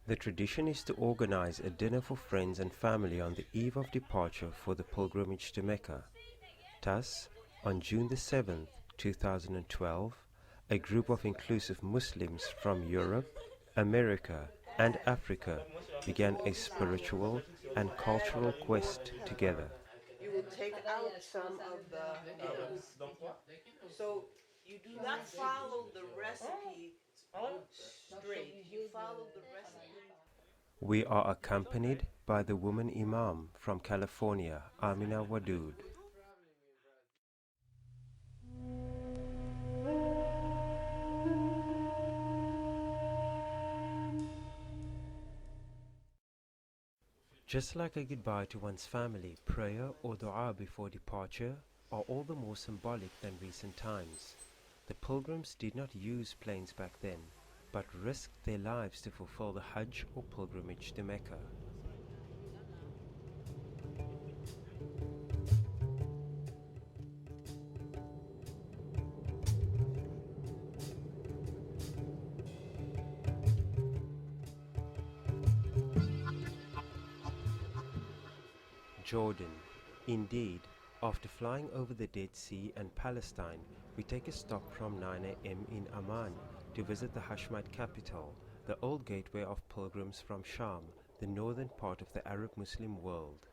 The tradition is to organize a dinner for friends and family on the eve of departure for the pilgrimage to Mecca. Thus, on June the 7th, 2012, a group of inclusive Muslims from Europe, America, and Africa began a spiritual and cultural quest together. You will take out some of the eggs. So you do not follow the recipe straight. You follow the recipe. We are accompanied by the woman Imam from California, Amina Wadud. Just like a goodbye to one's family, prayer or dua before departure are all the more symbolic than recent times. The pilgrims did not use planes back then, but risked their lives to fulfill the Hajj or pilgrimage to Mecca. Jordan. Indeed, after flying over the Dead Sea and Palestine, we take a stop from 9 a.m. in Amman to visit the Hashemite capital, the old gateway of pilgrims from Sham, the northern part of the Arab Muslim world.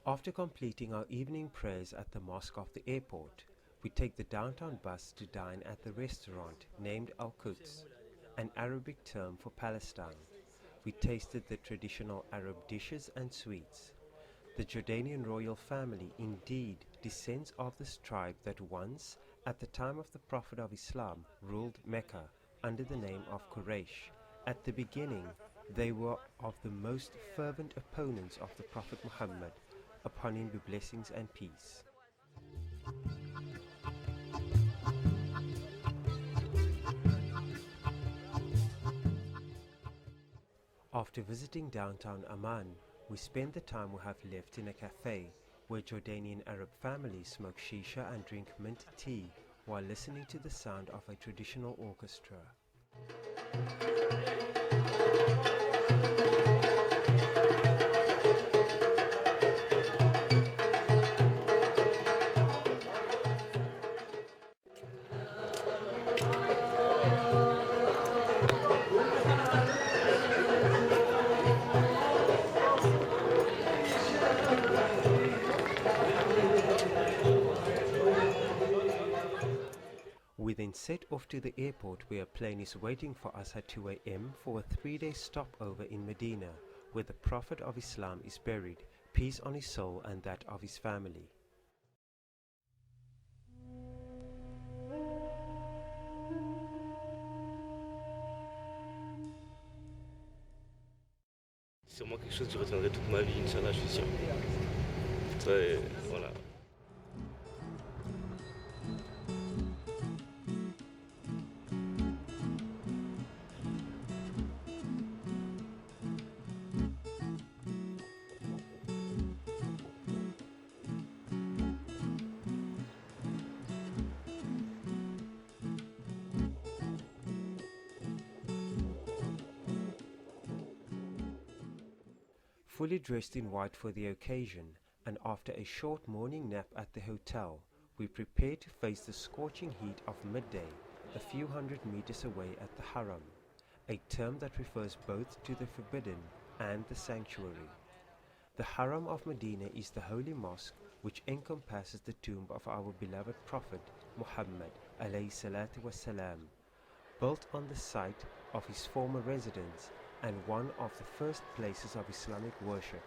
After completing our evening prayers at the mosque of the airport, we take the downtown bus to dine at the restaurant named Al-Quds, an Arabic term for Palestine. We tasted the traditional Arab dishes and sweets. The Jordanian royal family indeed descends of this tribe that once, at the time of the Prophet of Islam, ruled Mecca under the name of Quraysh. At the beginning, they were of the most fervent opponents of the Prophet Muhammad, upon him be blessings and peace. After visiting downtown Amman, we spend the time we have left in a cafe where Jordanian Arab families smoke shisha and drink mint tea while listening to the sound of a traditional orchestra. We then set off to the airport where a plane is waiting for us at 2 a.m. for a 3-day stopover in Medina, where the Prophet of Islam is buried, peace on his soul and that of his family. C'est vraiment quelque chose que je retiendrai toute ma vie, Inch'Allah, je suis sûr. Ouais, voilà. Fully dressed in white for the occasion, and after a short morning nap at the hotel, we prepare to face the scorching heat of midday, a few hundred meters away at the Haram, a term that refers both to the forbidden and the sanctuary. The Haram of Medina is the holy mosque which encompasses the tomb of our beloved Prophet Muhammad alayhi salatu wasalam, built on the site of his former residence and one of the first places of Islamic worship.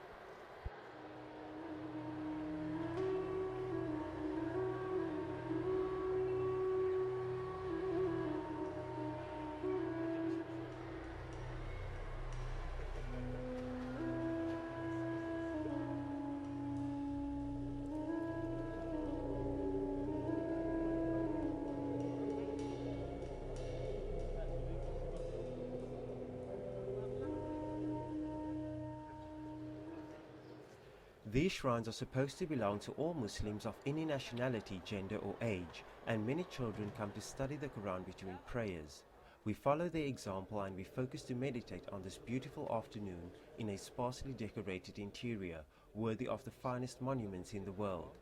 These shrines are supposed to belong to all Muslims of any nationality, gender or age, and many children come to study the Quran between prayers. We follow their example and we focus to meditate on this beautiful afternoon in a sparsely decorated interior, worthy of the finest monuments in the world.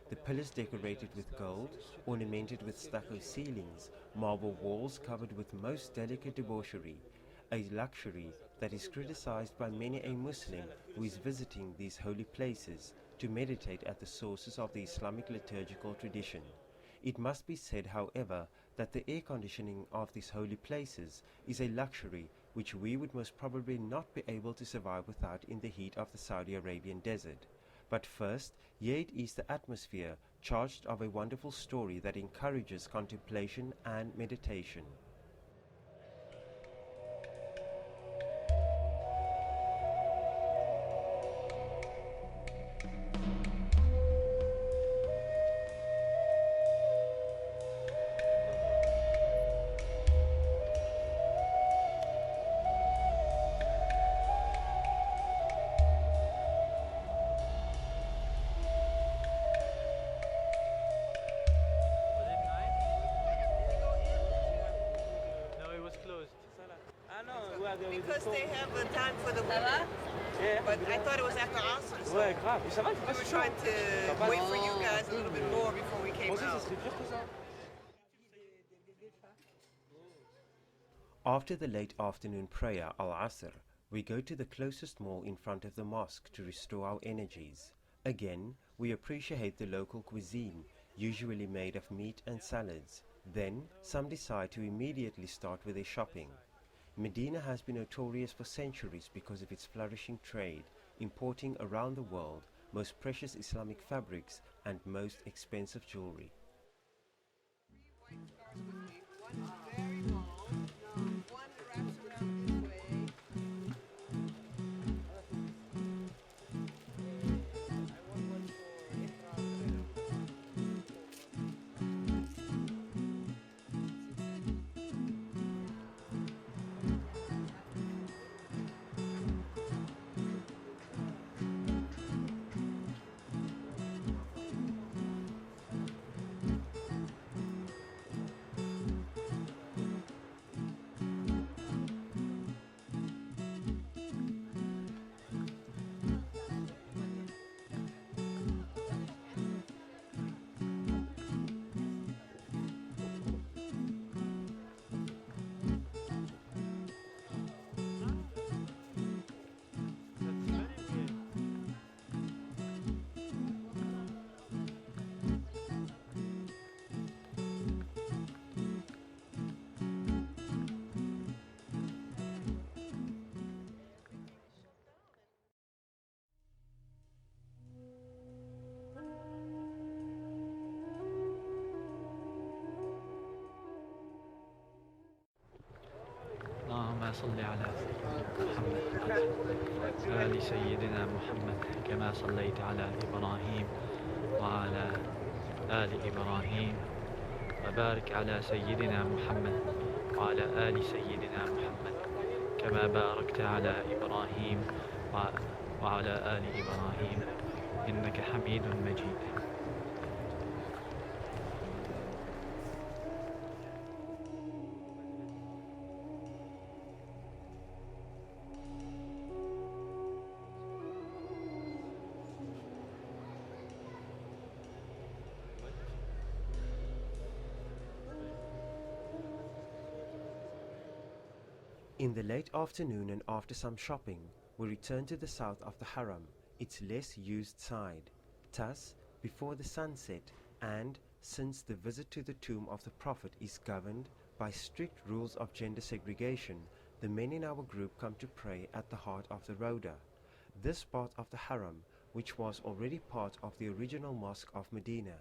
The pillars decorated with gold, ornamented with stucco ceilings, marble walls covered with most delicate debauchery, a luxury that is criticized by many a Muslim who is visiting these holy places to meditate at the sources of the Islamic liturgical tradition. It must be said, however, that the air conditioning of these holy places is a luxury which we would most probably not be able to survive without in the heat of the Saudi Arabian desert. But first, here it is the atmosphere charged of a wonderful story that encourages contemplation and meditation. Because they have a time for the women. But I thought it was after Asr. So we were trying to wait for you guys a little bit more before we came out. After the late afternoon prayer, Al-Asr, we go to the closest mall in front of the mosque to restore our energies. Again, we appreciate the local cuisine, usually made of meat and salads. Then, some decide to immediately start with their shopping. Medina has been notorious for centuries because of its flourishing trade, importing around the world most precious Islamic fabrics and most expensive jewelry. One is very long, one wraps around this way. I want one for Ifrah. اللهم صل على محمد آل سيدنا محمد كما صليت على إبراهيم وعلى آل إبراهيم وبارك على سيدنا محمد وعلى آل سيدنا محمد كما باركت على إبراهيم وعلى آل إبراهيم إنك حميد مجيد. In the late afternoon and after some shopping, we return to the south of the Haram, its less used side. Thus, before the sunset, and since the visit to the tomb of the Prophet is governed by strict rules of gender segregation, the men in our group come to pray at the heart of the Roda. This part of the Haram, which was already part of the original mosque of Medina.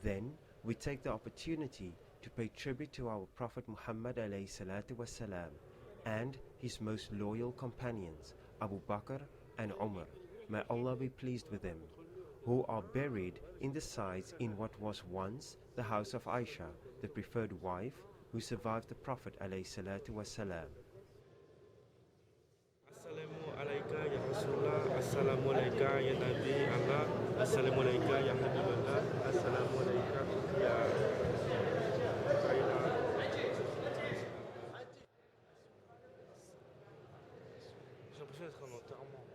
Then, we take the opportunity to pay tribute to our Prophet Muhammad alayhi salatu wasalam, and his most loyal companions, Abu Bakr and Umar, may Allah be pleased with them, who are buried in the sides in what was once the house of Aisha, the preferred wife, who survived the Prophet alayhi salatu wasalam. Assalamu alayka ya Rasulullah, Assalamu alayka ya Nabi Allah, Assalamu alayka ya Habiballah, Assalamu alayka ya J'ai l'impression d'être en enterrement.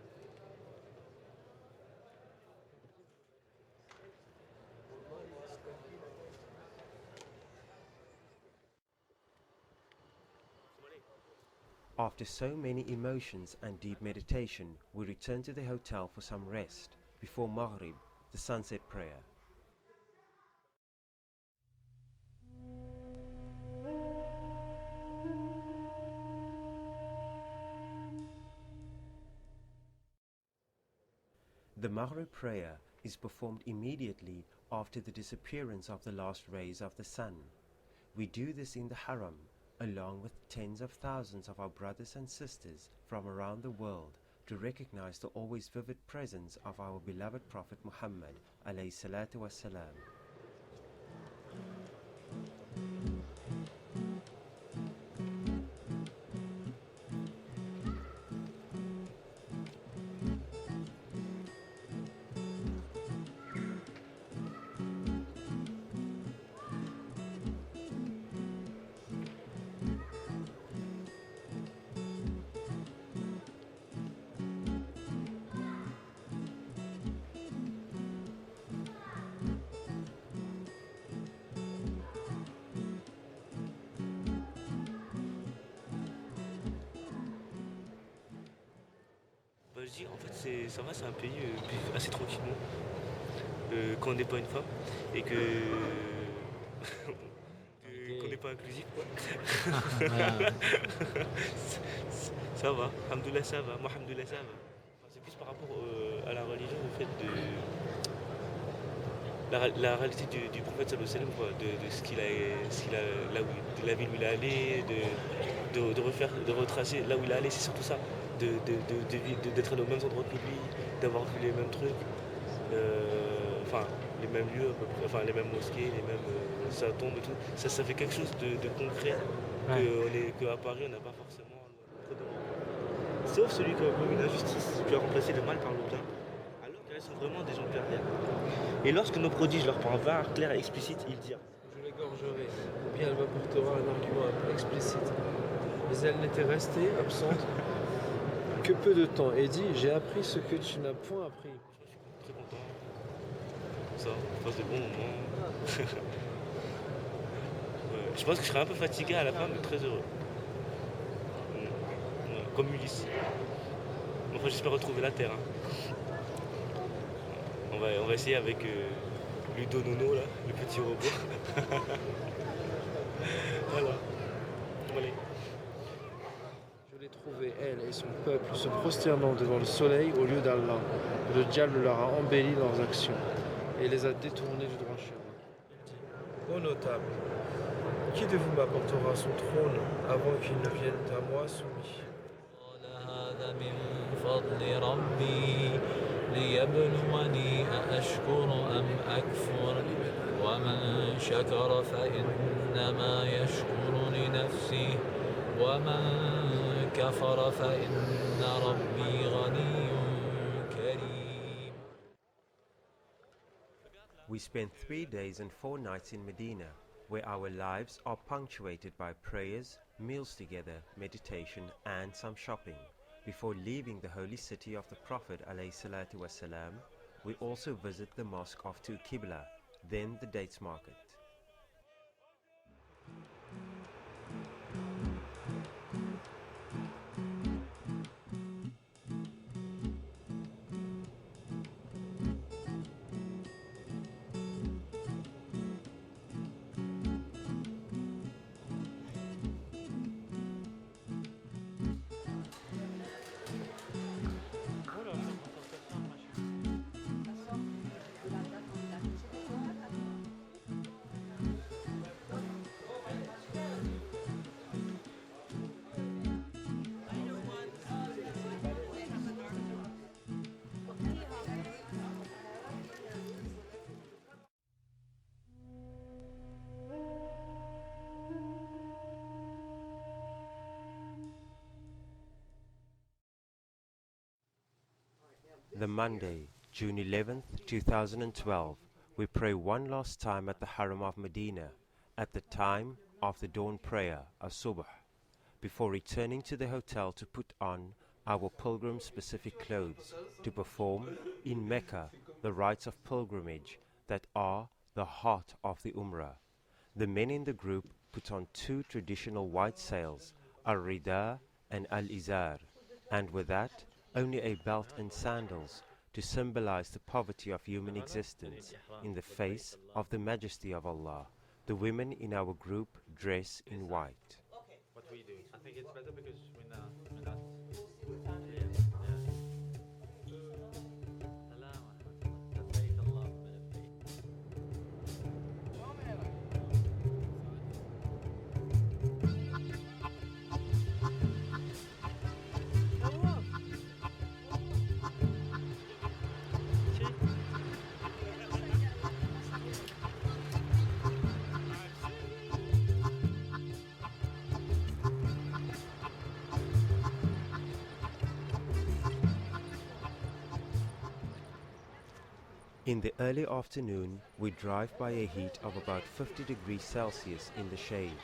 After so many emotions and deep meditation, we return to the hotel for some rest before Maghrib, the sunset prayer. The Maghrib prayer is performed immediately after the disappearance of the last rays of the sun. We do this in the Haram, along with tens of thousands of our brothers and sisters from around the world, to recognize the always vivid presence of our beloved Prophet Muhammad alayhi salatu wassalam. Je dis, en fait, ça va, c'est un pays assez tranquillement quand on n'est pas une femme et qu'on n'est pas inclusif, quoi. Ça va, alhamdouliAllah, ça va, alhamdouliAllah, ça va. Enfin, c'est plus par rapport à la religion, au fait de la réalité du prophète sallallahu alayhi wa sallam, quoi, de ce qu'il a là où, de la ville où il est allé, de retracer là où il est allé, c'est surtout ça. D'être dans les mêmes endroits que lui, d'avoir vu les mêmes trucs, enfin les mêmes lieux, enfin les mêmes mosquées, les mêmes sa tombe et tout. Ça fait quelque chose de concret qu'à Paris on n'a pas forcément. Sauf celui qui a commis une injustice, qui a remplacé le mal par le bien, alors qu'elles sont vraiment des gens de derrière. Et lorsque nos prodiges leur parlent clair et explicite, ils dirent: je l'égorgerai, ou bien elle m'apportera un argument un peu explicite. Mais elle n'était restée absente que peu de temps et dit: j'ai appris ce que tu n'as point appris. Je suis très content. Ça, on passe de bons moments. Ouais. Je pense que je serai un peu fatigué à la fin, mais très heureux. Ouais. Comme Ulysse. Enfin, j'espère retrouver la terre. Hein. On va essayer avec Ludo Nono, là, le petit robot. Voilà. Allez. Trouvé elle et son peuple se prosternant devant le soleil au lieu d'Allah. Le diable leur a embelli leurs actions et les a détournés du droit chemin. Ô notable, qui de vous m'apportera son trône avant qu'il ne vienne à moi soumis? كفر فإن ربي غني كريم. We spent 3 days and 4 nights in Medina, where our lives are punctuated by prayers, meals together, meditation and some shopping. Before leaving the holy city of the Prophet ﷺ, we also visit the mosque of Two Qibla, then the dates market. The Monday, June 11th, 2012, we pray one last time at the Haram of Medina at the time of the dawn prayer, as-subh, before returning to the hotel to put on our pilgrim-specific clothes to perform in Mecca the rites of pilgrimage that are the heart of the Umrah. The men in the group put on two traditional white sails, al-rida and al-izar, and with that, only a belt and sandals to symbolize the poverty of human existence in the face of the majesty of Allah. The women in our group dress in white. What we do. I think it's better because we're not. In the early afternoon, we drive by a heat of about 50 degrees Celsius in the shade,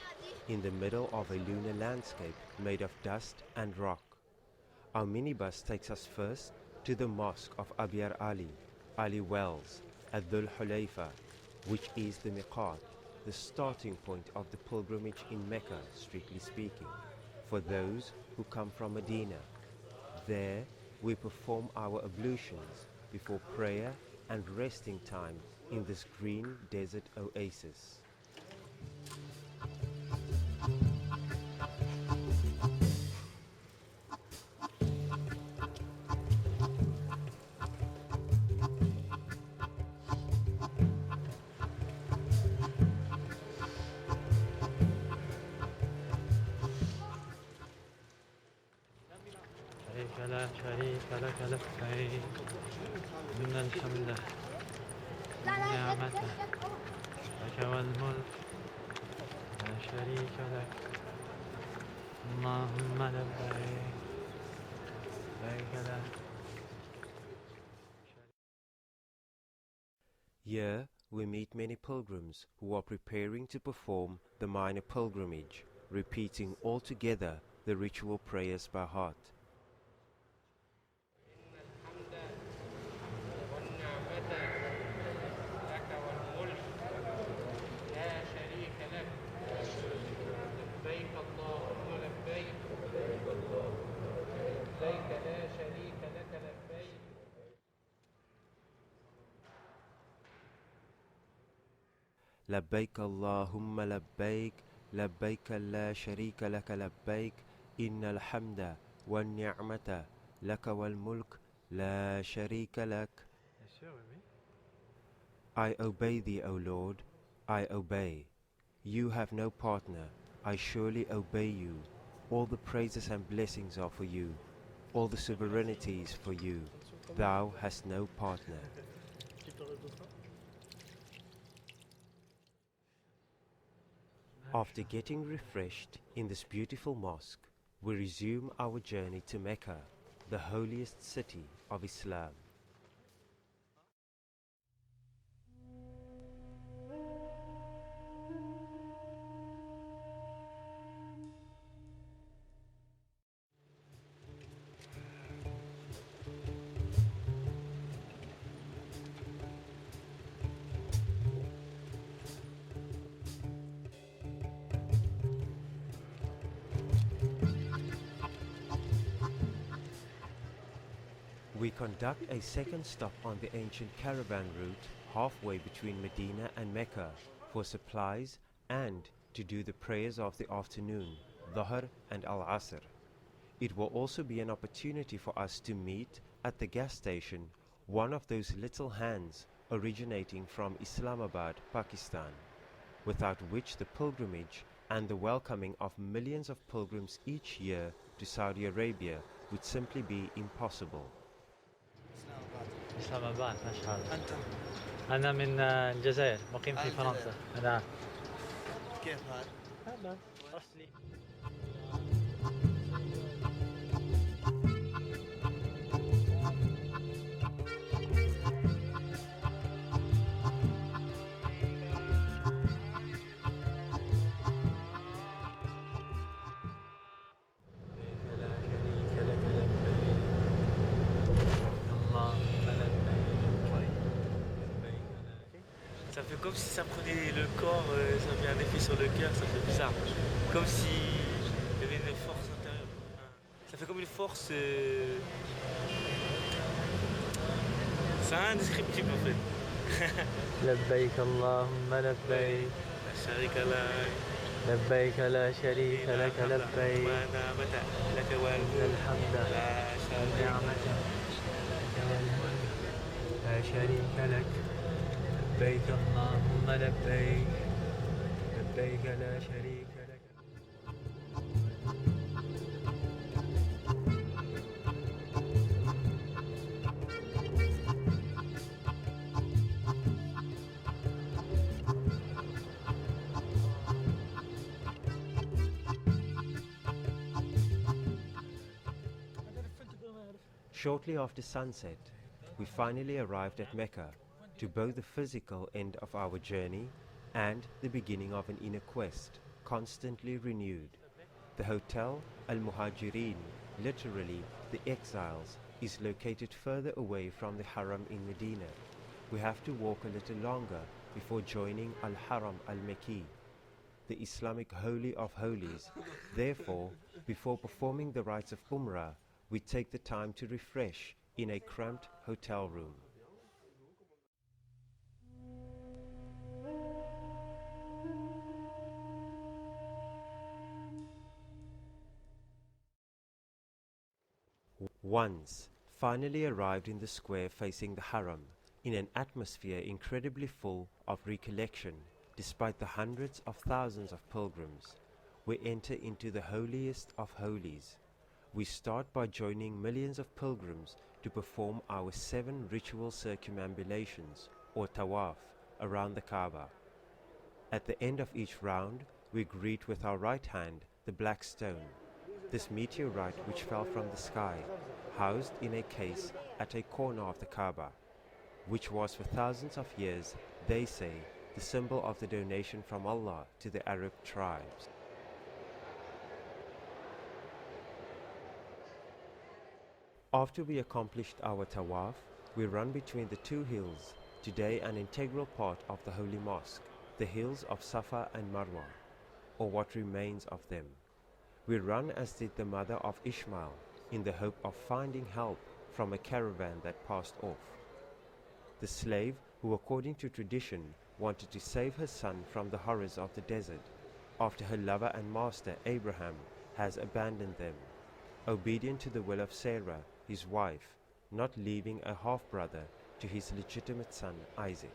in the middle of a lunar landscape made of dust and rock. Our minibus takes us first to the mosque of Abiyar Ali Wells, at Dhul Hulayfa, which is the miqat, the starting point of the pilgrimage in Mecca, strictly speaking, for those who come from Medina. There, we perform our ablutions before prayer and resting time in this green desert oasis. لا شريك لك لبيك إن الحمد والنعمة لك والملك لا شريك لك اللهم لبيك لبيك لا. Here we meet many pilgrims who are preparing to perform the minor pilgrimage, repeating all together the ritual prayers by heart. لبيك اللهم لبيك لبيك لا شريك لك لبيك إن الحمد والنعمة لك والملك لا شريك لك. I obey thee, O Lord, I obey. You have no partner, I surely obey you. All the praises and blessings are for you. All the sovereignty is for you. Thou hast no partner. After getting refreshed in this beautiful mosque, we resume our journey to Mecca, the holiest city of Islam. We conduct a second stop on the ancient caravan route halfway between Medina and Mecca for supplies and to do the prayers of the afternoon, Dhuhr and Al-Asr. It will also be an opportunity for us to meet at the gas station one of those little hands originating from Islamabad, Pakistan, without which the pilgrimage and the welcoming of millions of pilgrims each year to Saudi Arabia would simply be impossible. إسلاماباد مشهد. أنت؟ أنا من الجزائر مقيم في فرنسا. نعم. كيف هذا؟ هذا أصلي. comme si ça prenait le corps, ça avait un effet sur le cœur, ça fait bizarre. Comme si il y avait une force intérieure. Ça fait comme une force. C'est indescriptible en fait. لبيك اللهم لبيك La sharika lak. لبيك لا شريك لك لبيك ونعمة لك إن والملك الحمد لا شريك والنعمة لك والملك لا شريك لك لبيك اللهم لبيك لبيك لا شريك لك. Shortly after sunset, we finally arrived at Mecca, to both the physical end of our journey and the beginning of an inner quest, constantly renewed. The hotel Al-Muhajirin, literally the exiles, is located further away from the Haram in Medina. We have to walk a little longer before joining Al-Haram Al-Mekki, the Islamic Holy of Holies. Therefore, before performing the rites of Umrah, we take the time to refresh in a cramped hotel room. Once finally arrived in the square facing the Haram, in an atmosphere incredibly full of recollection, despite the hundreds of thousands of pilgrims, we enter into the holiest of holies. We start by joining millions of pilgrims to perform our 7 ritual circumambulations, or tawaf, around the Kaaba. At the end of each round, we greet with our right hand the black stone, this meteorite which fell from the sky, housed in a case at a corner of the Kaaba, which was for thousands of years, they say, the symbol of the donation from Allah to the Arab tribes. After we accomplished our tawaf, we run between the 2 hills, today an integral part of the Holy Mosque, the hills of Safa and Marwa, or what remains of them. We run as did the mother of Ishmael, in the hope of finding help from a caravan that passed off. The slave who, according to tradition, wanted to save her son from the horrors of the desert, after her lover and master Abraham has abandoned them, obedient to the will of Sarah, his wife, not leaving a half-brother to his legitimate son Isaac.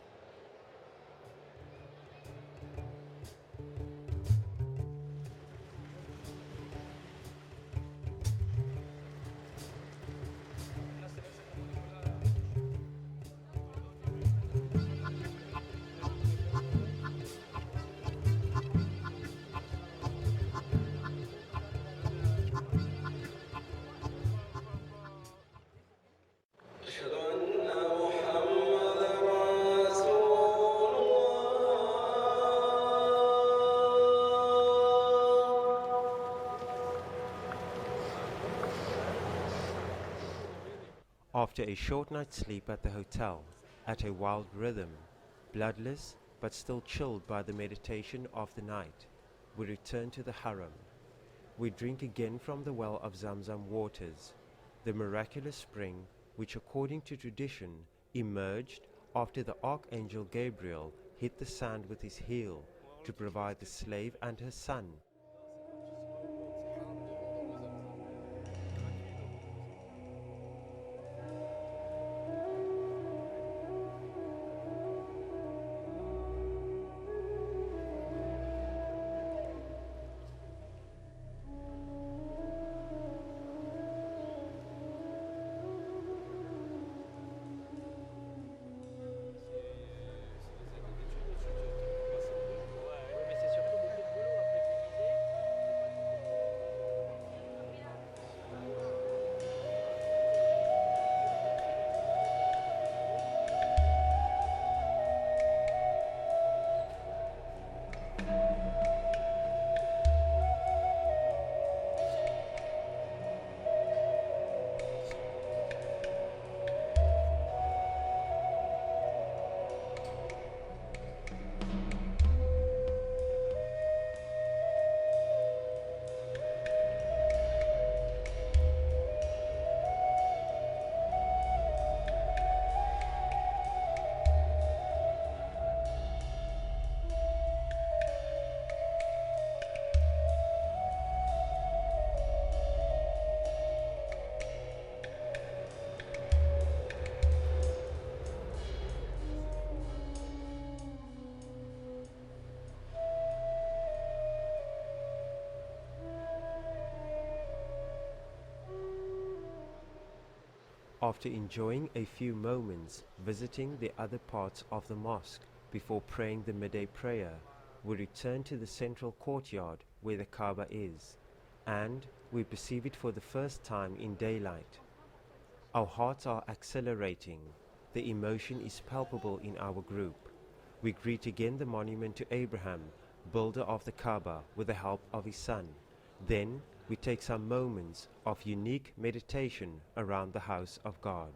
After a short night's sleep at the hotel, at a wild rhythm, bloodless but still chilled by the meditation of the night, we return to the Haram. We drink again from the well of Zamzam waters, the miraculous spring which, according to tradition, emerged after the Archangel Gabriel hit the sand with his heel to provide the slave and her son After enjoying a few moments visiting the other parts of the mosque before praying the midday prayer, we return to the central courtyard where the Kaaba is, and we perceive it for the first time in daylight. Our hearts are accelerating. The emotion is palpable in our group. We greet again the monument to Abraham, builder of the Kaaba, with the help of his son. Then we take some moments of unique meditation around the house of God.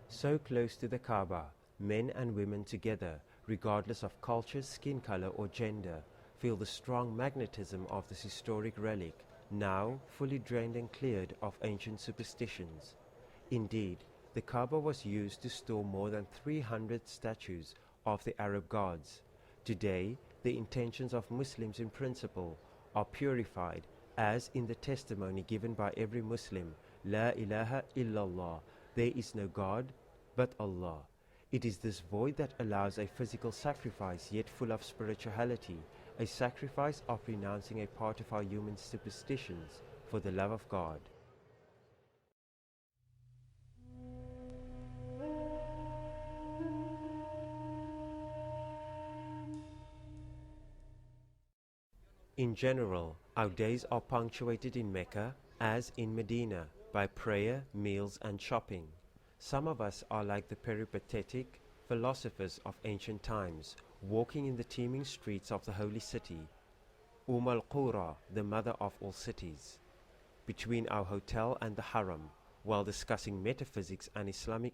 So close to the Kaaba, men and women together, regardless of culture, skin color or gender, feel the strong magnetism of this historic relic, now fully drained and cleared of ancient superstitions. Indeed, the Kaaba was used to store more than 300 statues of the Arab gods. Today, the intentions of Muslims in principle are purified, as in the testimony given by every Muslim, La ilaha illallah, there is no God but Allah. It is this void that allows a physical sacrifice yet full of spirituality, a sacrifice of renouncing a part of our human superstitions for the love of God. In general, our days are punctuated in Mecca, as in Medina, by prayer, meals and shopping. Some of us are like the peripatetic philosophers of ancient times, walking in the teeming streets of the holy city, al-Qura, the mother of all cities, between our hotel and the Haram, while discussing metaphysics and Islamic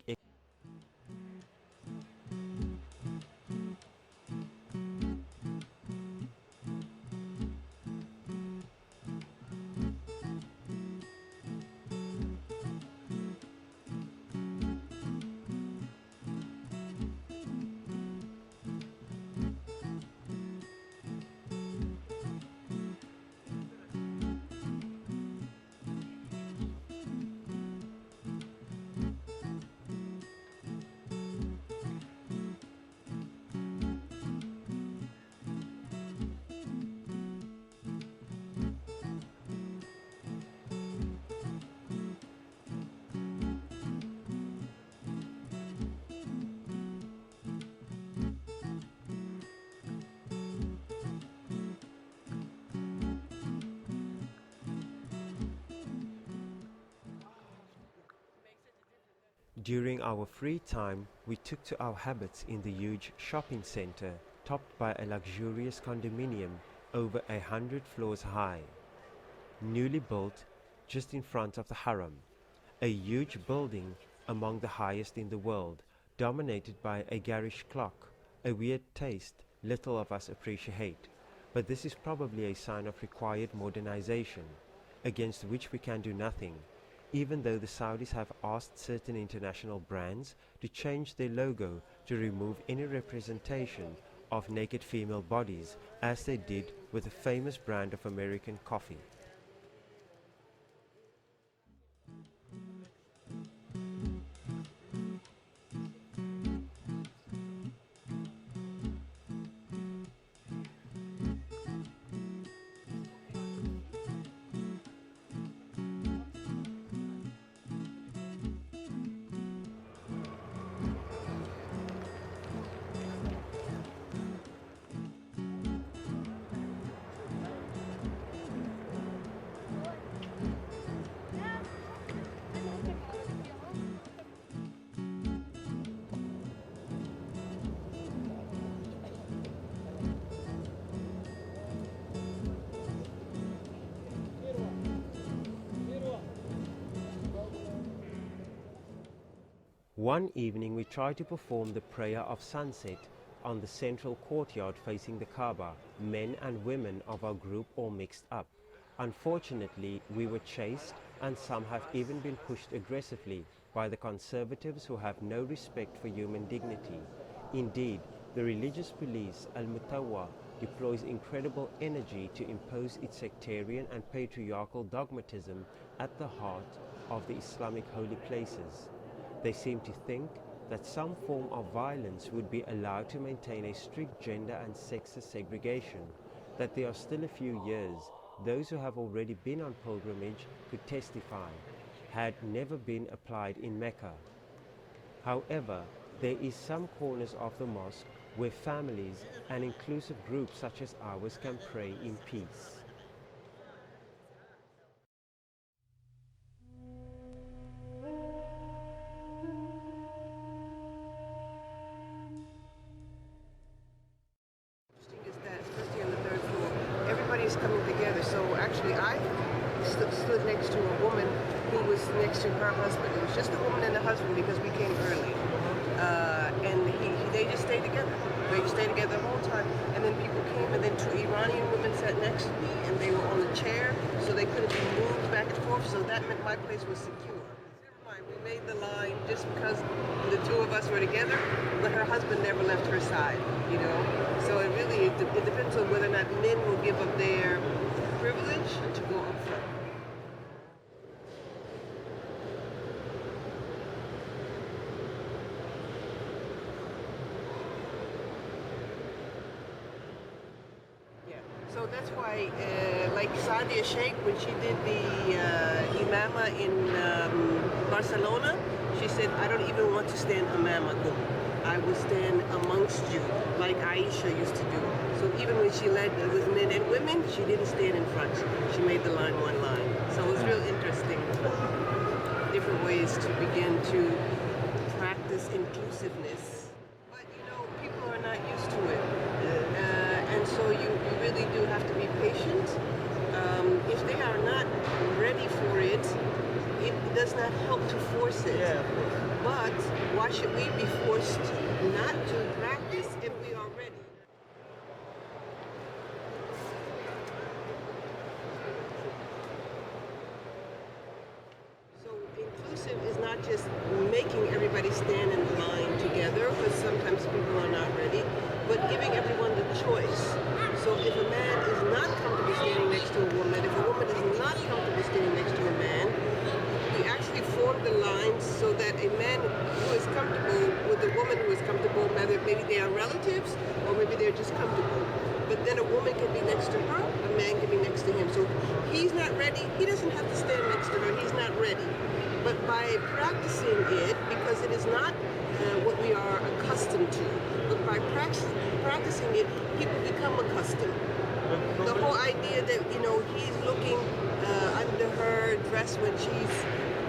During our free time, we took to our habits in the huge shopping center, topped by a luxurious condominium over 100 floors high, newly built just in front of the Haram, a huge building among the highest in the world, dominated by a garish clock, a weird taste little of us appreciate, but this is probably a sign of required modernization, against which we can do nothing, even though the Saudis have asked certain international brands to change their logo to remove any representation of naked female bodies, as they did with the famous brand of American coffee. One evening we tried to perform the prayer of sunset on the central courtyard facing the Kaaba, men and women of our group all mixed up. Unfortunately, we were chased and some have even been pushed aggressively by the conservatives who have no respect for human dignity. Indeed, the religious police, Al-Mutawwa, deploys incredible energy to impose its sectarian and patriarchal dogmatism at the heart of the Islamic holy places. They seem to think that some form of violence would be allowed to maintain a strict gender and sexist segregation, that there are still a few years those who have already been on pilgrimage could testify, had never been applied in Mecca. However, there is some corners of the mosque where families and inclusive groups such as ours can pray in peace. Everybody's coming together. So actually I stood next to a woman who was next to her husband. It was just a woman and a husband because we came early. And they just stayed together. They just stayed together the whole time. And then people came, and then two Iranian women sat next to me, and they were on the chair, so they couldn't be moved back and forth, so that meant my place was secure. We made the line just because the two of us were together, but her husband never left her side, you know? So it really, it depends on whether or not men will give up their privilege to go up front. So that's why, like Sadia Sheikh, when she did the Imama in Barcelona, she said, I don't even want to stand Imamakum. I will stand amongst you, like Aisha used to do. So even when she led with men and women, she didn't stand in front. She made the line one line. So it was real interesting. Different ways to begin to practice inclusiveness. But you know, people are not used to it. And so you really do have to be patient. If they are not ready for it, it does not help to force it. Yeah. But why should we be forced not to practice if we are ready? So inclusive is not just making everybody stand in line together, because sometimes people are not ready, but giving everyone the choice. So if a man is not comfortable standing next to a woman, if a woman is not comfortable standing next to a man, we actually form the lines so that a man who is comfortable with a woman who is comfortable, maybe they are relatives or maybe they're just comfortable. But then a woman can be next to her, a man can be next to him. So he's not ready, he doesn't have to stand next to her, he's not ready. But by practicing it, because it is not what we are accustomed to, but by practicing it, people become accustomed. The whole idea that, you know, he's looking under her dress when she's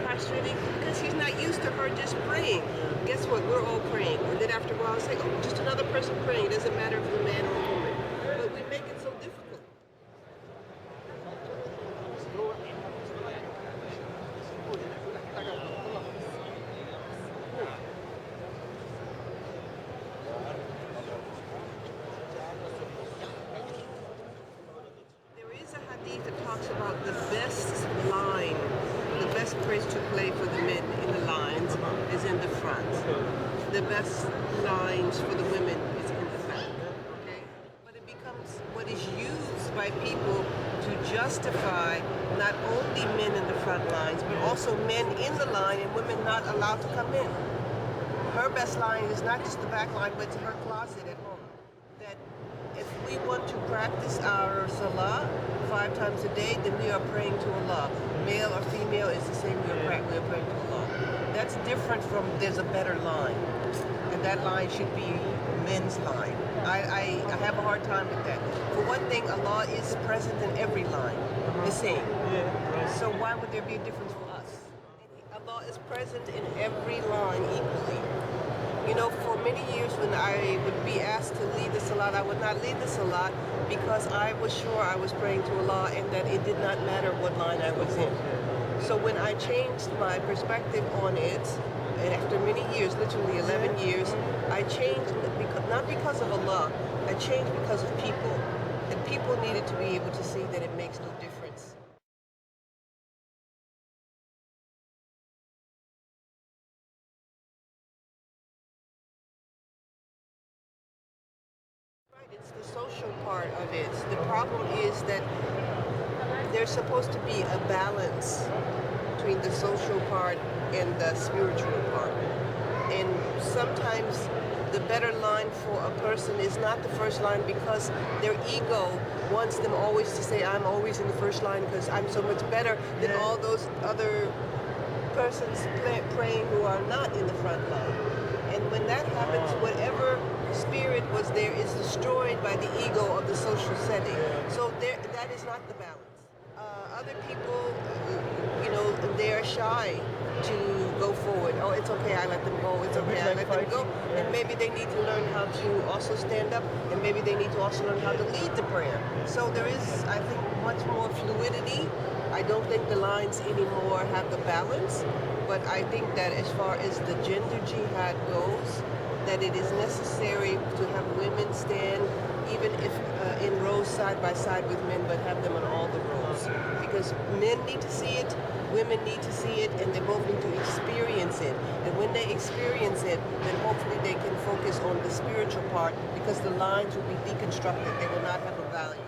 prostrating, because he's not used to her just praying. Guess what? We're all praying. And then after a while, it's like, oh, just another person praying. It doesn't matter if it's a man or a woman. But we make it so difficult. That talks about the best line, the best place to play for the men in the lines is in the front. The best lines for the women is in the back. Okay? But it becomes what is used by people to justify not only men in the front lines, but also men in the line and women not allowed to come in. Her best line is not just the back line, but it's her closet at home. That if we want to practice our salah 5 times a day, then we are praying to Allah. Male or female is the same, we are praying to Allah. That's different from there's a better line. And that line should be men's line. I have a hard time with that. For one thing, Allah is present in every line, the same. So why would there be a difference for us? Allah is present in every line equally. You know, for many years when I would be asked to lead the salat, I would not lead the salat because I was sure I was praying to Allah and that it did not matter what line I was in. So when I changed my perspective on it, and after many years, literally 11 years, I changed not because of Allah, I changed because of people. And people needed to be able to see that it makes no difference. It's the social part of it. The problem is that there's supposed to be a balance between the social part and the spiritual part. And sometimes the better line for a person is not the first line because their ego wants them always to say, I'm always in the first line because I'm so much better than all those other persons praying who are not in the front line. And when that happens, whatever spirit was there is destroyed by the ego of the social setting. So that is not the balance. Other people, they are shy to go forward. Oh, it's okay, I let them go. It's okay, I let them go. And maybe they need to learn how to also stand up, and maybe they need to also learn how to lead the prayer. So there is, I think, much more fluidity. I don't think the lines anymore have the balance, but I think that as far as the gender jihad goes, that it is necessary to have women stand, even if in rows side by side with men, but have them on all the rows. Because men need to see it, women need to see it, and they both need to experience it. And when they experience it, then hopefully they can focus on the spiritual part, because the lines will be deconstructed. They will not have a value.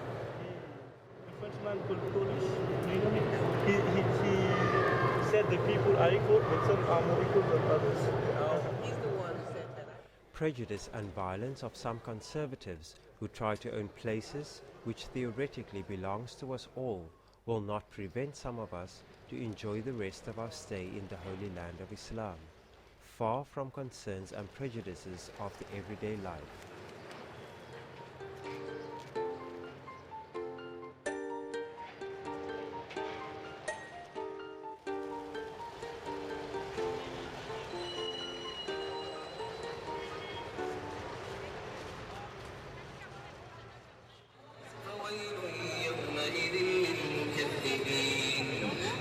The Frenchman called Polish, he said the people are equal, but some are more equal than others. He's the one who said that. Prejudice and violence of some conservatives who try to own places which theoretically belongs to us all will not prevent some of us to enjoy the rest of our stay in the holy land of Islam, far from concerns and prejudices of the everyday life.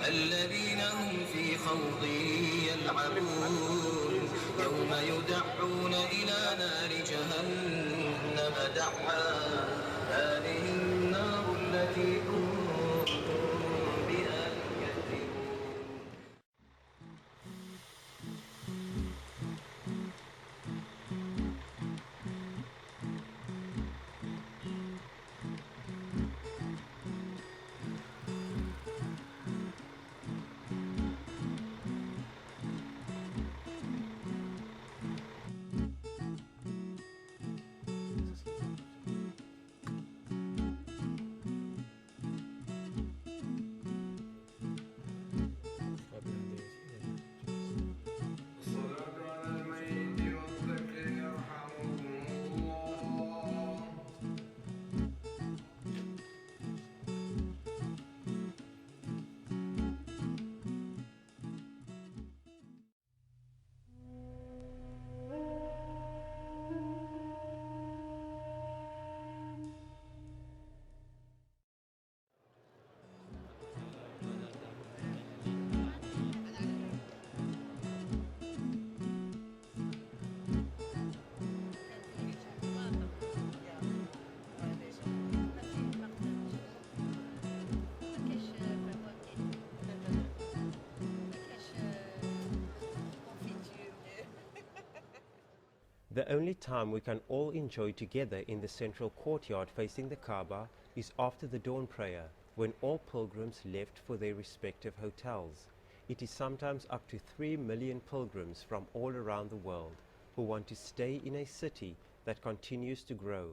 الذين هم في خوض يلعبون يوم يدعون إلى نار جهنم دعا هذه النار التي كنتم بها تكذبون. The only time we can all enjoy together in the central courtyard facing the Kaaba is after the dawn prayer, when all pilgrims left for their respective hotels. It is sometimes up to 3 million pilgrims from all around the world who want to stay in a city that continues to grow.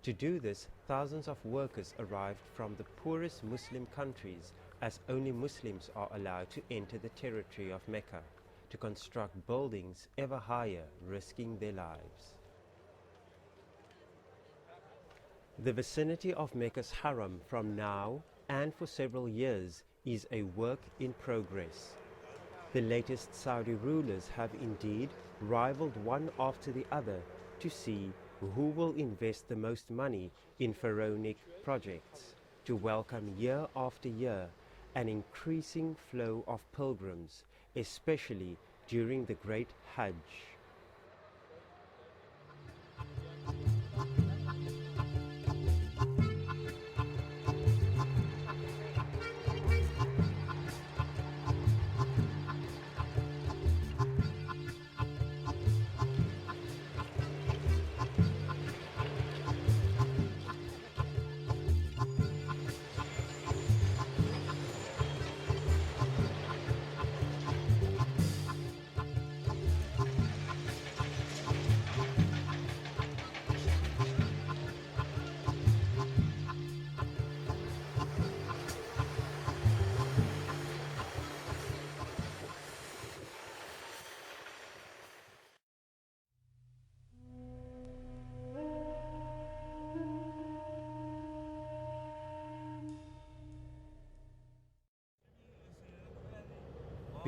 To do this, thousands of workers arrived from the poorest Muslim countries, as only Muslims are allowed to enter the territory of Mecca, to construct buildings ever higher, risking their lives. The vicinity of Mecca's Haram from now and for several years is a work in progress. The latest Saudi rulers have indeed rivaled one after the other to see who will invest the most money in pharaonic projects, to welcome year after year an increasing flow of pilgrims, especially during the great Hajj.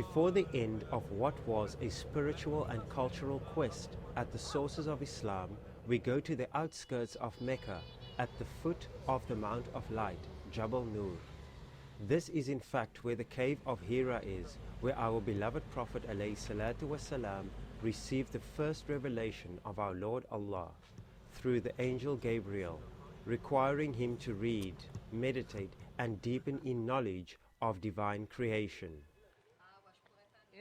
Before the end of what was a spiritual and cultural quest at the sources of Islam, we go to the outskirts of Mecca at the foot of the Mount of Light, Jabal Nur. This is in fact where the cave of Hira is, where our beloved Prophet ﷺ received the first revelation of our Lord Allah through the angel Gabriel, requiring him to read, meditate and deepen in knowledge of divine creation.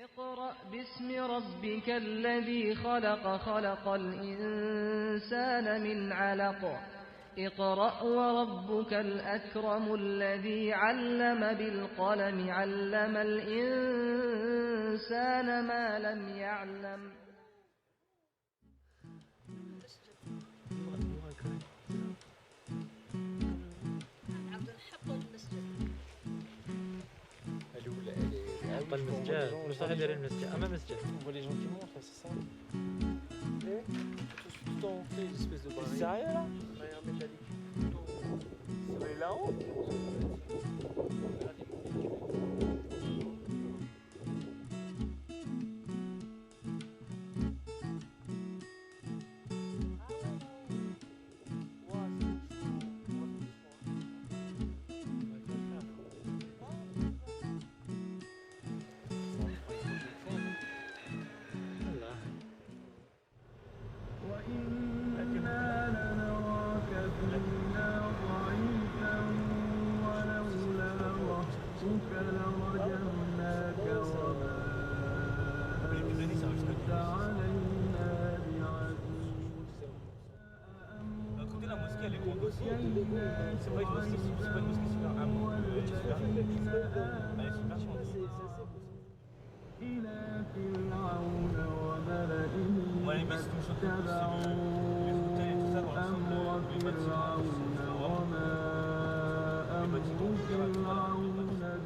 اقرأ باسم ربك الذي خلق خلق الإنسان من علق اقرأ وربك الأكرم الذي علم بالقلم علم الإنسان ما لم يعلم. المسجد مستحيل يدير المسجد أما مسجد. On voit les gens qui montent là, c'est ça. Et tout en haut, des espèces de barrières. Sérieux là? Barrières métalliques. Ça va aller là-haut? C'est vrai que c'est pas une mosquée super amont, elle est super chouette. Moi les messes tout surtout c'est les hôtels et tout ça dans l'ensemble, les bâtiments, c'est vraiment les bâtiments.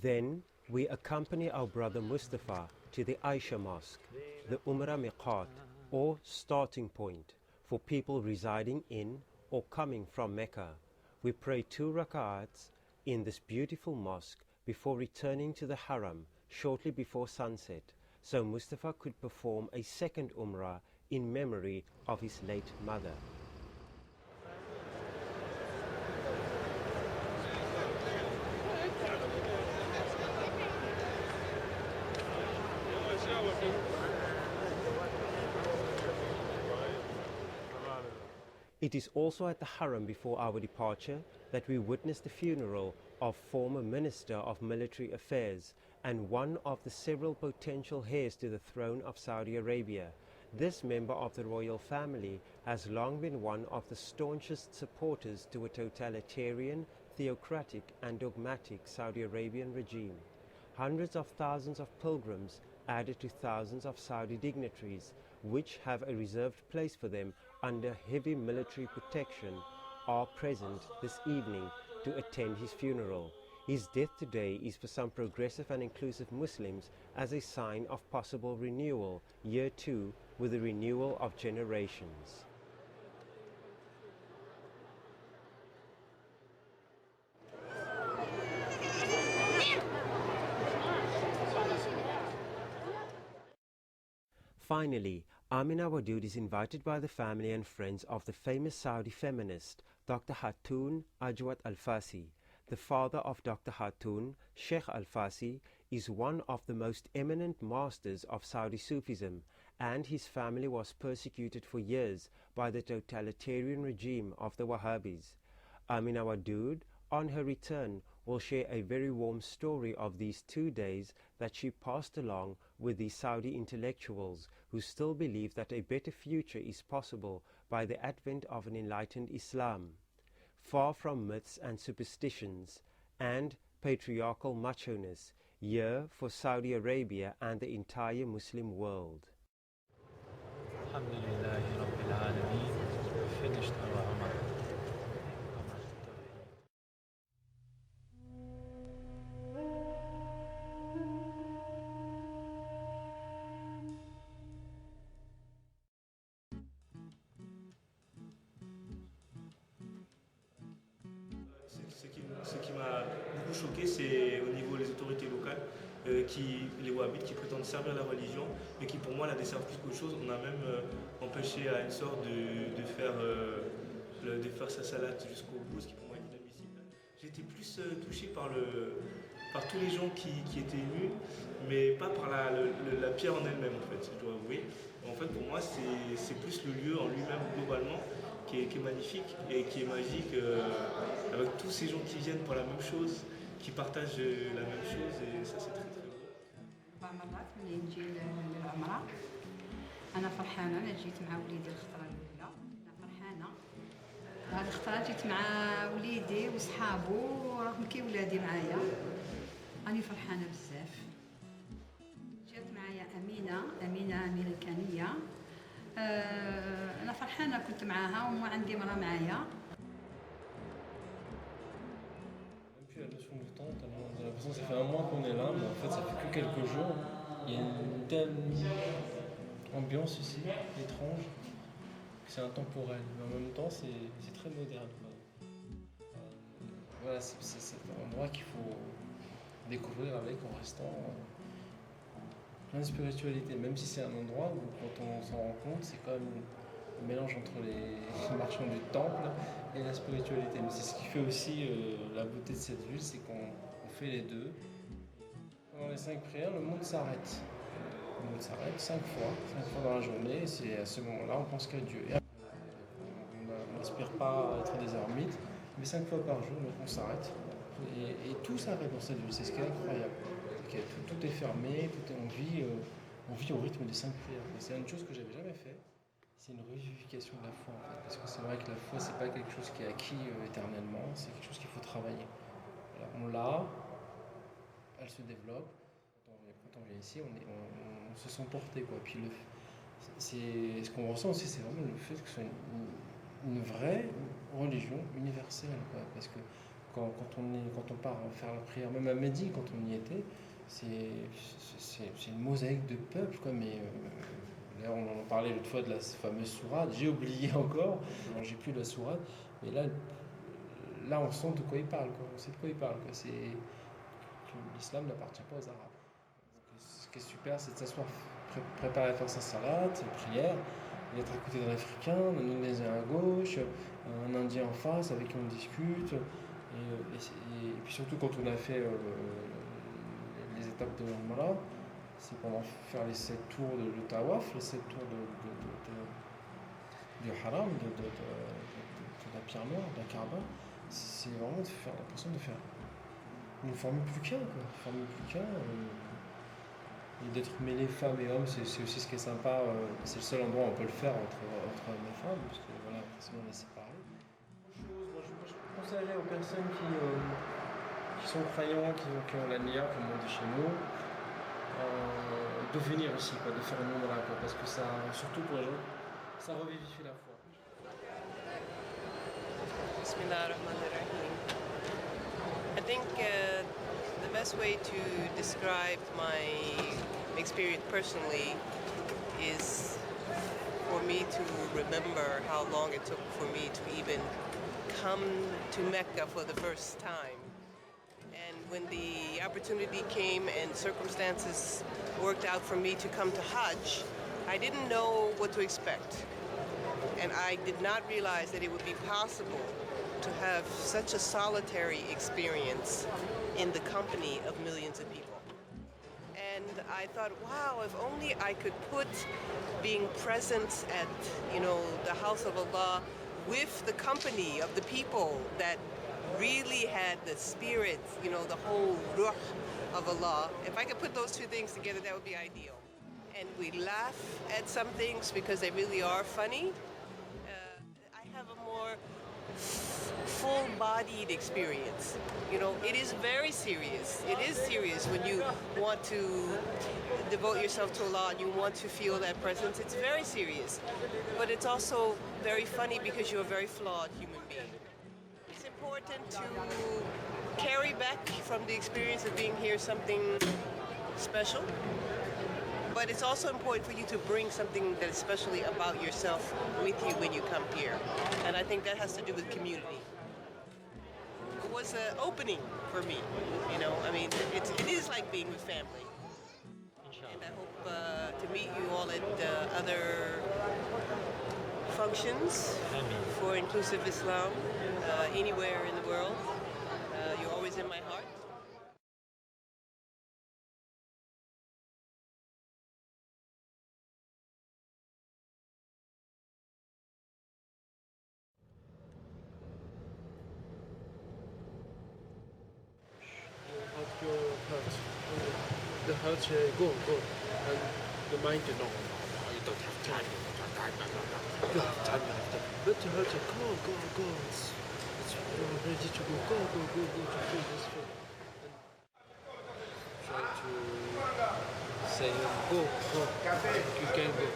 Then we accompany our brother Mustafa to the Aisha Mosque, the Umrah Miqat, or starting point for people residing in or coming from Mecca. We pray 2 rak'ats in this beautiful mosque before returning to the Haram shortly before sunset, so Mustafa could perform a second Umrah in memory of his late mother. It is also at the Haram before our departure that we witnessed the funeral of former Minister of Military Affairs and one of the several potential heirs to the throne of Saudi Arabia. This member of the royal family has long been one of the staunchest supporters to a totalitarian, theocratic and dogmatic Saudi Arabian regime. Hundreds of thousands of pilgrims added to thousands of Saudi dignitaries, which have a reserved place for them under heavy military protection, are present this evening to attend his funeral. His death today is for some progressive and inclusive Muslims as a sign of possible renewal, year 2, with the renewal of generations. Finally, Amina Wadud is invited by the family and friends of the famous Saudi feminist, Dr. Hatun Ajwat Al-Fasi. The father of Dr. Hatun, Sheikh Al-Fasi, is one of the most eminent masters of Saudi Sufism, and his family was persecuted for years by the totalitarian regime of the Wahhabis. Amina Wadud, on her return, will share a very warm story of these 2 days that she passed along with the Saudi intellectuals who still believe that a better future is possible by the advent of an enlightened Islam, far from myths and superstitions and patriarchal macho-ness, year for Saudi Arabia and the entire Muslim world. alhamdouliAllah, finished our Umrah. choqué, c'est au niveau des autorités locales, les wahhabites qui prétendent servir la religion, mais qui pour moi la desservent plus qu'autre chose. On a même empêché à une sorte de faire sa salade jusqu'au bout, ce qui pour moi est inadmissible. J'ai été plus touché par tous les gens qui étaient émus, mais pas par la pierre en elle-même, en fait, je dois avouer. En fait, pour moi, c'est plus le lieu en lui-même, globalement, qui est magnifique et qui est magique, avec tous ces gens qui viennent pour la même chose, qui partagent la même chose, et ça, c'est très très beau. مرات ملي نجي للعمرة أنا فرحانة. أنا جيت مع وليدي الخطرة الأولى، أنا فرحانة. هذه الخطرة جيت مع وليدي وصحابو، راهم كي ولادي معايا، راني فرحانة بزاف. جات معايا أمينة أمريكانية، أنا فرحانة كنت معاها وعندي مرة معايا. La notion de temps, tellement on a l'impression que ça fait un mois qu'on est là, mais en fait ça fait que quelques jours. Il y a une telle ambiance ici, étrange, que c'est intemporel, mais en même temps c'est très moderne. Voilà, c'est un endroit qu'il faut découvrir avec en restant plein de spiritualité, même si c'est un endroit où quand on s'en rend compte, c'est quand même un mélange entre les marchands du temple et la spiritualité. Mais c'est ce qui fait aussi la beauté de cette ville, c'est qu'on fait les deux. Pendant les 5 prières, le monde s'arrête. Le monde s'arrête 5 fois dans la journée, et c'est à ce moment-là on pense qu'à Dieu. Et on n'aspire pas à être des ermites, mais 5 fois par jour, on s'arrête. Et tout s'arrête dans cette ville, c'est ce qui est incroyable. Tout est fermé, on vit au rythme des 5 prières. Et c'est une chose que j'avais jamais fait. C'est une revivification de la foi en fait, parce que c'est vrai que la foi c'est pas quelque chose qui est acquis éternellement, c'est quelque chose qu'il faut travailler. Alors, on l'a, elle se développe. Quand on vient ici, on se sent porté quoi. Puis ce qu'on ressent aussi, c'est vraiment le fait que ce soit une vraie religion universelle quoi. Parce que quand on part faire la prière, même à Médine quand on y était, c'est une mosaïque de peuples quoi, mais là, on en parlait l'autre fois de la fameuse sourate, j'ai oublié encore, j'ai plus la sourate, mais là on sent de quoi il parle, quoi. On sait de quoi il parle. Quoi. C'est que l'islam n'appartient pas aux Arabes. Ce qui est super, c'est de s'asseoir, préparer à faire sa salade, sa prière, d'être à côté d'un Africain, d'un Indonésien à gauche, un Indien en face avec qui on discute, et puis surtout quand on a fait les étapes de l'Umrah, c'est pendant faire les 7 tours de tawaf, les 7 tours du haram, de la pierre noire, de la Kaaba. C'est vraiment l'impression de faire une formule plus qu'un, quoi. Une formule plus qu'un. Et d'être mêlé femmes et hommes, c'est aussi ce qui est sympa. C'est le seul endroit où on peut le faire entre hommes et femmes, parce que voilà, sinon on est séparés. Moi, je conseillerais aux personnes qui sont croyants, qui ont la nia, comme on dit chez nous, de venir ici, quoi, de faire une umrah, quoi, parce que ça, surtout pour les gens, ça revivifie la foi. Bismillahirrahmanirrahim. I think the best way to describe my experience personally is for me to remember how long it took for me to even come to Mecca for the first time. And when the opportunity came and circumstances worked out for me to come to Hajj, I didn't know what to expect. And I did not realize that it would be possible to have such a solitary experience in the company of millions of people. And I thought, wow, if only I could put being present at, the house of Allah with the company of the people that really had the spirit, the whole ruh of Allah. If I could put those two things together, that would be ideal. And we laugh at some things because they really are funny. I have a more full-bodied experience. It is very serious. It is serious when you want to devote yourself to Allah and you want to feel that presence. It's very serious. But it's also very funny because you're a very flawed human being. It's important to carry back from the experience of being here something special. But it's also important for you to bring something that is specially about yourself with you when you come here. And I think that has to do with community. was an opening for me. You know, I mean, it is like being with family. And I hope to meet you all at other functions for inclusive Islam anywhere in the world. You're always in my heart. Your heart. The heart go, and the mind no. You don't have time. You have time. But the heart go. It's you're ready to go to feel this thing. And try to say go. You can go.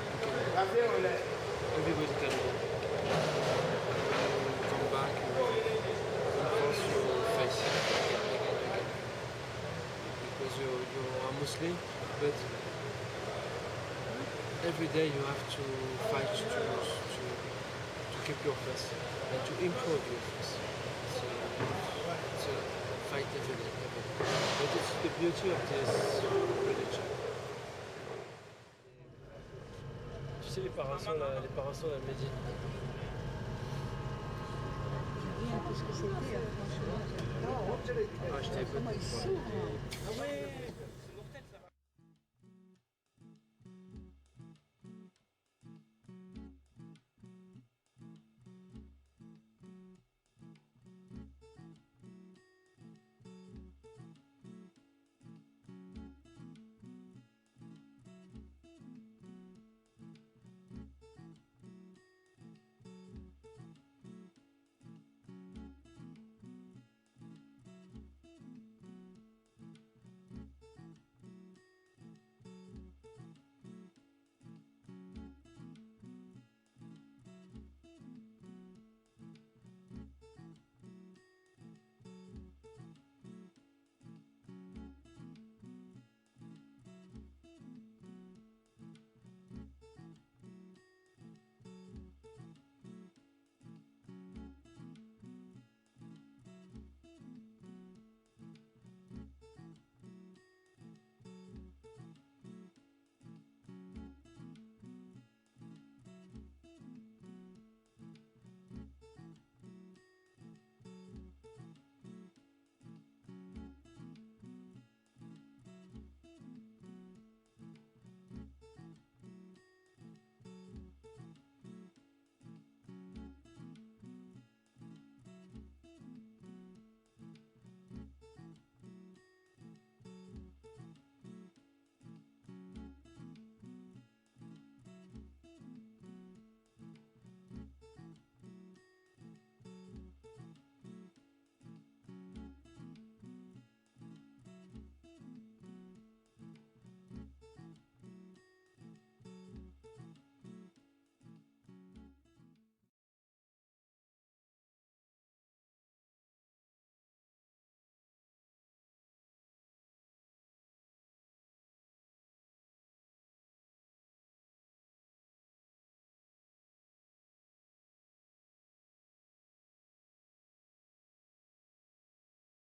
Everybody can go. You come back and force your face again. Because you're a Muslim, but every day you have to fight to keep your faith and to improve your faith. It's a fight every day. But it's the beauty of this religion. Tu sais les parasols à Médine. Qu'est-ce que c'était, franchement? Ah, je t'avais pas dit.